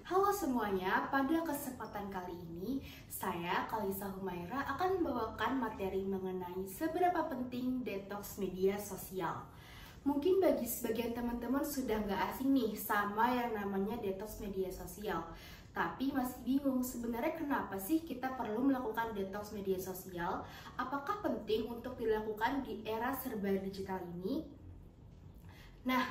Halo semuanya, pada kesempatan kali ini saya, Kalisa Humaira, akan membawakan materi mengenai seberapa penting detox media sosial. Mungkin bagi sebagian teman-teman sudah nggak asing nih sama yang namanya detox media sosial. Tapi masih bingung sebenarnya kenapa sih kita perlu melakukan detox media sosial? Apakah penting untuk dilakukan di era serba digital ini? Nah,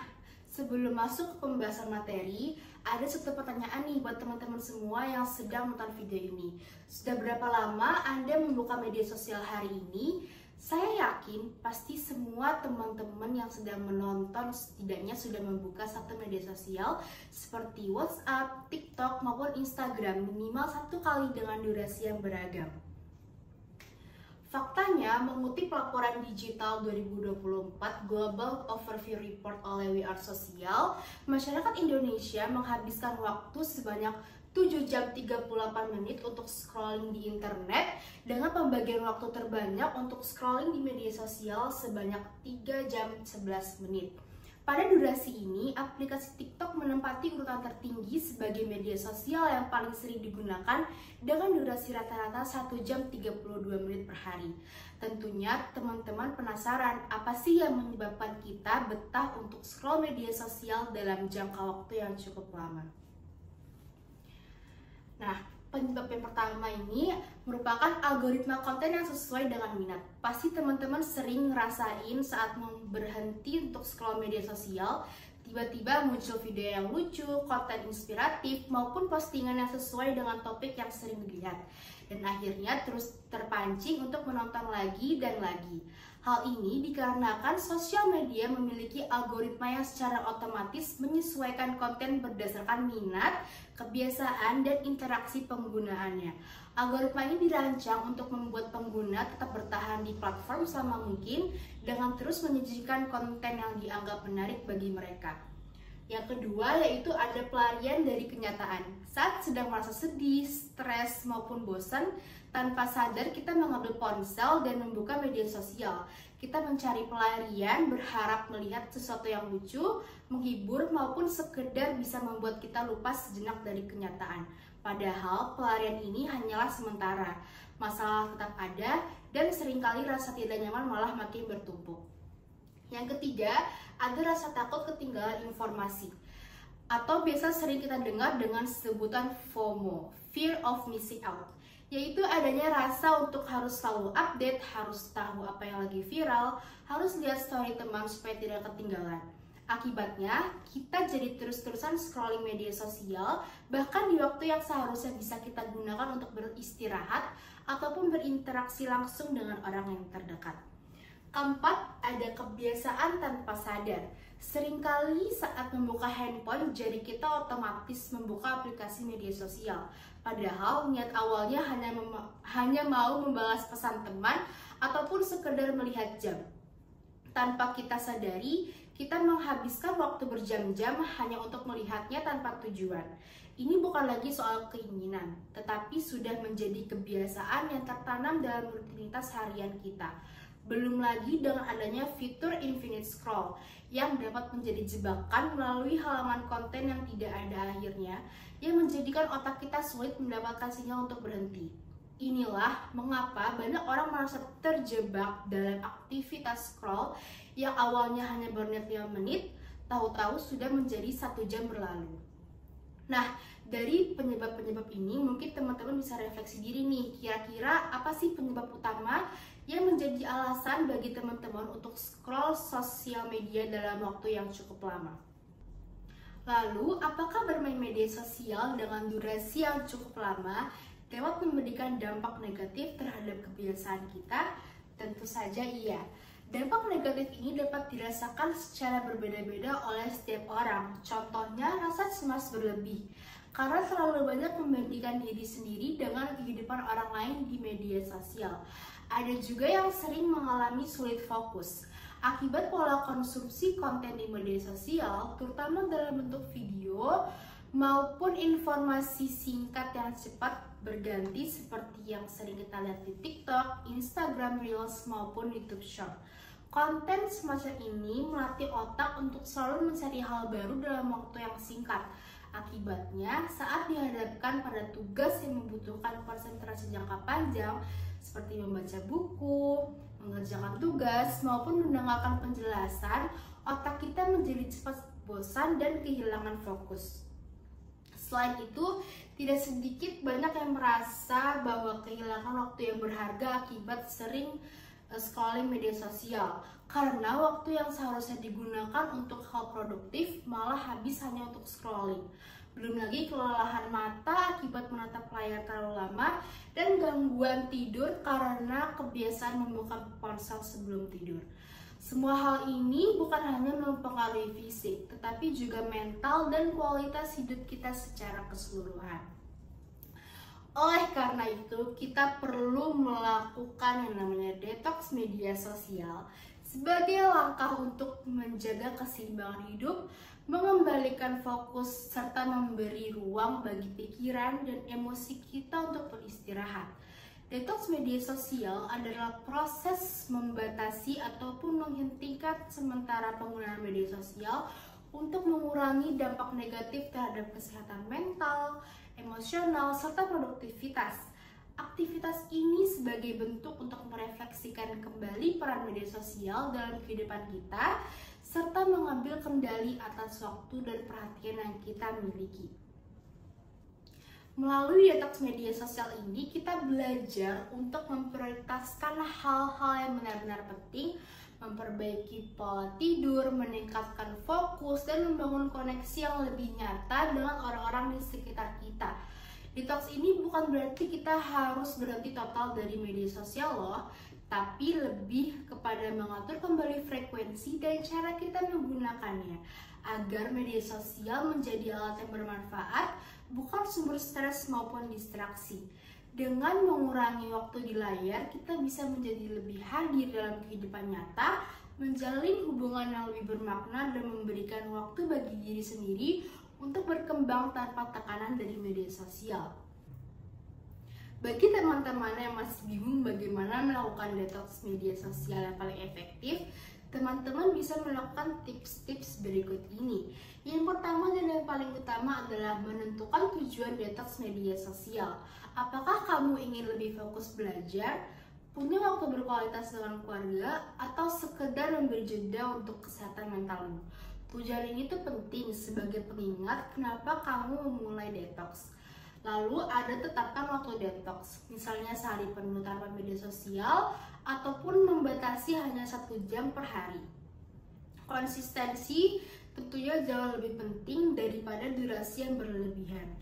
sebelum masuk ke pembahasan materi, ada satu pertanyaan nih buat teman-teman semua yang sedang menonton video ini. Sudah berapa lama Anda membuka media sosial hari ini? Saya yakin pasti semua teman-teman yang sedang menonton setidaknya sudah membuka satu media sosial seperti WhatsApp, TikTok, maupun Instagram minimal satu kali dengan durasi yang beragam. Faktanya, mengutip laporan digital 2024 Global Overview Report oleh We Are Social, masyarakat Indonesia menghabiskan waktu sebanyak 7 jam 38 menit untuk scrolling di internet dengan pembagian waktu terbanyak untuk scrolling di media sosial sebanyak 3 jam 11 menit. Pada durasi ini, aplikasi TikTok menempati urutan tertinggi sebagai media sosial yang paling sering digunakan dengan durasi rata-rata 1 jam 32 menit per hari. Tentunya teman-teman penasaran apa sih yang menyebabkan kita betah untuk scroll media sosial dalam jangka waktu yang cukup lama. Nah, penyebab yang pertama ini merupakan algoritma konten yang sesuai dengan minat. Pasti teman-teman sering ngerasain saat mau berhenti untuk scroll media sosial, tiba-tiba muncul video yang lucu, konten inspiratif, maupun postingan yang sesuai dengan topik yang sering dilihat. Dan akhirnya terus terpancing untuk menonton lagi dan lagi. Hal ini dikarenakan sosial media memiliki algoritma yang secara otomatis menyesuaikan konten berdasarkan minat, kebiasaan, dan interaksi penggunaannya. Algoritma ini dirancang untuk membuat pengguna tetap bertahan di platform selama mungkin dengan terus menyajikan konten yang dianggap menarik bagi mereka. Yang kedua yaitu ada pelarian dari kenyataan. Saat sedang merasa sedih, stres, maupun bosan, tanpa sadar kita mengambil ponsel dan membuka media sosial. Kita mencari pelarian, berharap melihat sesuatu yang lucu, menghibur, maupun sekedar bisa membuat kita lupa sejenak dari kenyataan. Padahal pelarian ini hanyalah sementara. Masalah tetap ada dan seringkali rasa tidak nyaman malah makin bertumpuk. Yang ketiga, ada rasa takut ketinggalan informasi, atau biasa sering kita dengar dengan sebutan FOMO, Fear of Missing Out, yaitu adanya rasa untuk harus selalu update, harus tahu apa yang lagi viral, harus lihat story teman supaya tidak ketinggalan. Akibatnya, kita jadi terus-terusan scrolling media sosial, bahkan di waktu yang seharusnya bisa kita gunakan untuk beristirahat ataupun berinteraksi langsung dengan orang yang terdekat. Keempat, ada kebiasaan tanpa sadar. Seringkali saat membuka handphone, jari kita otomatis membuka aplikasi media sosial. Padahal niat awalnya hanya mau membalas pesan teman ataupun sekedar melihat jam. Tanpa kita sadari, kita menghabiskan waktu berjam-jam hanya untuk melihatnya tanpa tujuan. Ini bukan lagi soal keinginan, tetapi sudah menjadi kebiasaan yang tertanam dalam rutinitas harian kita. Belum lagi dengan adanya fitur infinite scroll yang dapat menjadi jebakan melalui halaman konten yang tidak ada akhirnya, yang menjadikan otak kita sulit mendapatkan sinyal untuk berhenti. Inilah mengapa banyak orang merasa terjebak dalam aktivitas scroll yang awalnya hanya berniat 5 menit, tahu-tahu sudah menjadi 1 jam berlalu. Nah, dari penyebab-penyebab ini mungkin teman-teman bisa refleksi diri nih, kira-kira apa sih penyebab utama yang menjadi alasan bagi teman-teman untuk scroll sosial media dalam waktu yang cukup lama. Lalu, apakah bermain media sosial dengan durasi yang cukup lama dapat memberikan dampak negatif terhadap kebiasaan kita? Tentu saja iya. Dampak negatif ini dapat dirasakan secara berbeda-beda oleh setiap orang. Contohnya, rasa cemas berlebih karena terlalu banyak membandingkan diri sendiri dengan kehidupan orang lain di media sosial. Ada juga yang sering mengalami sulit fokus akibat pola konsumsi konten di media sosial, terutama dalam bentuk video maupun informasi singkat yang cepat berganti seperti yang sering kita lihat di TikTok, Instagram Reels, maupun YouTube Short. Konten semacam ini melatih otak untuk selalu mencari hal baru dalam waktu yang singkat. Akibatnya, saat dihadapkan pada tugas yang membutuhkan konsentrasi jangka panjang seperti membaca buku, mengerjakan tugas, maupun mendengarkan penjelasan, otak kita menjadi cepat bosan dan kehilangan fokus. Selain itu, tidak sedikit banyak yang merasa bahwa kehilangan waktu yang berharga akibat sering scrolling media sosial, karena waktu yang seharusnya digunakan untuk hal produktif malah habis hanya untuk scrolling. Belum lagi kelelahan mata akibat menatap layar terlalu lama dan gangguan tidur karena kebiasaan membuka ponsel sebelum tidur. Semua hal ini bukan hanya mempengaruhi fisik, tetapi juga mental dan kualitas hidup kita secara keseluruhan. Oleh karena itu, kita perlu melakukan yang namanya detox media sosial sebagai langkah untuk menjaga keseimbangan hidup, mengembalikan fokus, serta memberi ruang bagi pikiran dan emosi kita untuk beristirahat. Detox media sosial adalah proses membatasi ataupun menghentikan sementara penggunaan media sosial untuk mengurangi dampak negatif terhadap kesehatan mental, emosional, serta produktivitas. Aktivitas ini sebagai bentuk untuk merefleksikan kembali peran media sosial dalam kehidupan kita, serta mengambil kendali atas waktu dan perhatian yang kita miliki. Melalui detox media sosial ini, kita belajar untuk memprioritaskan hal-hal yang benar-benar penting, memperbaiki pola tidur, meningkatkan fokus, dan membangun koneksi yang lebih nyata dengan orang-orang di sekitar kita. Detox ini bukan berarti kita harus berhenti total dari media sosial loh, tapi lebih kepada mengatur kembali frekuensi dan cara kita menggunakannya, agar media sosial menjadi alat yang bermanfaat, bukan sumber stres maupun distraksi. Dengan mengurangi waktu di layar, kita bisa menjadi lebih hadir dalam kehidupan nyata, menjalin hubungan yang lebih bermakna, dan memberikan waktu bagi diri sendiri untuk berkembang tanpa tekanan dari media sosial. Bagi teman-teman yang masih bingung bagaimana melakukan detox media sosial yang paling efektif, teman-teman bisa melakukan tips-tips berikut ini. Yang pertama dan yang paling utama adalah menentukan tujuan detox media sosial. Apakah kamu ingin lebih fokus belajar, punya waktu berkualitas dengan keluarga, atau sekedar memberi jeda untuk kesehatan mentalmu? Tujuan ini tuh penting sebagai pengingat kenapa kamu memulai detox. Lalu ada tetapkan waktu detox, misalnya sehari penuh tanpa media sosial, ataupun membatasi hanya 1 jam per hari. Konsistensi tentunya jauh lebih penting daripada durasi yang berlebihan.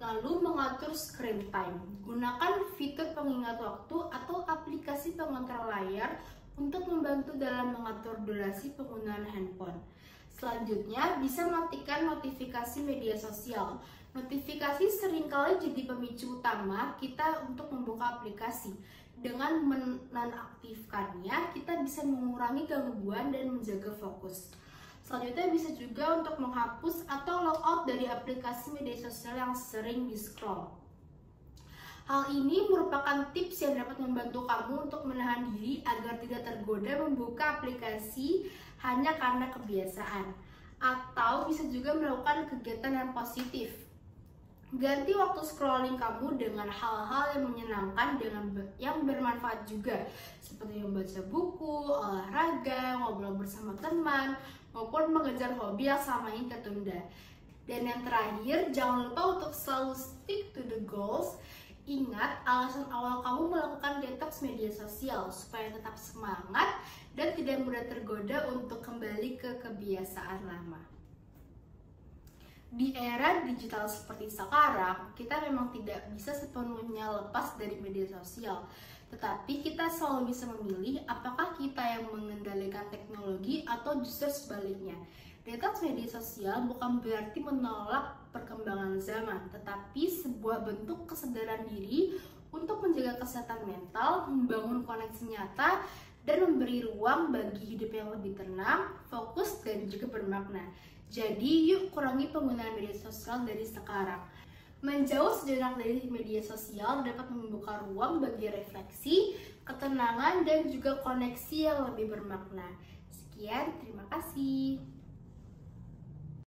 Lalu mengatur screen time, gunakan fitur pengingat waktu atau aplikasi pengontrol layar untuk membantu dalam mengatur durasi penggunaan handphone. Selanjutnya, bisa matikan notifikasi media sosial. Notifikasi seringkali jadi pemicu utama kita untuk membuka aplikasi. Dengan menonaktifkannya, kita bisa mengurangi gangguan dan menjaga fokus. Selanjutnya, bisa juga untuk menghapus atau logout dari aplikasi media sosial yang sering di-scroll. Hal ini merupakan tips yang dapat membantu kamu untuk menahan diri agar tidak tergoda membuka aplikasi hanya karena kebiasaan. Atau bisa juga melakukan kegiatan yang positif. Ganti waktu scrolling kamu dengan hal-hal yang menyenangkan yang bermanfaat juga, seperti membaca buku, olahraga, ngobrol bersama teman, maupun mengejar hobi yang selama ini tertunda. Dan yang terakhir, jangan lupa untuk selalu stick to the goals. Ingat alasan awal kamu melakukan detox media sosial supaya tetap semangat dan tidak mudah tergoda untuk kembali ke kebiasaan lama. Di era digital seperti sekarang, kita memang tidak bisa sepenuhnya lepas dari media sosial. Tetapi kita selalu bisa memilih apakah kita yang mengendalikan teknologi atau justru sebaliknya. Detox media sosial bukan berarti menolak perkembangan zaman, tetapi sebuah bentuk kesadaran diri untuk menjaga kesehatan mental, membangun koneksi nyata, dan memberi ruang bagi hidup yang lebih tenang, fokus, dan juga bermakna. Jadi, yuk kurangi penggunaan media sosial dari sekarang. Menjauh sejenak dari media sosial dapat membuka ruang bagi refleksi, ketenangan, dan juga koneksi yang lebih bermakna. Sekian, terima kasih.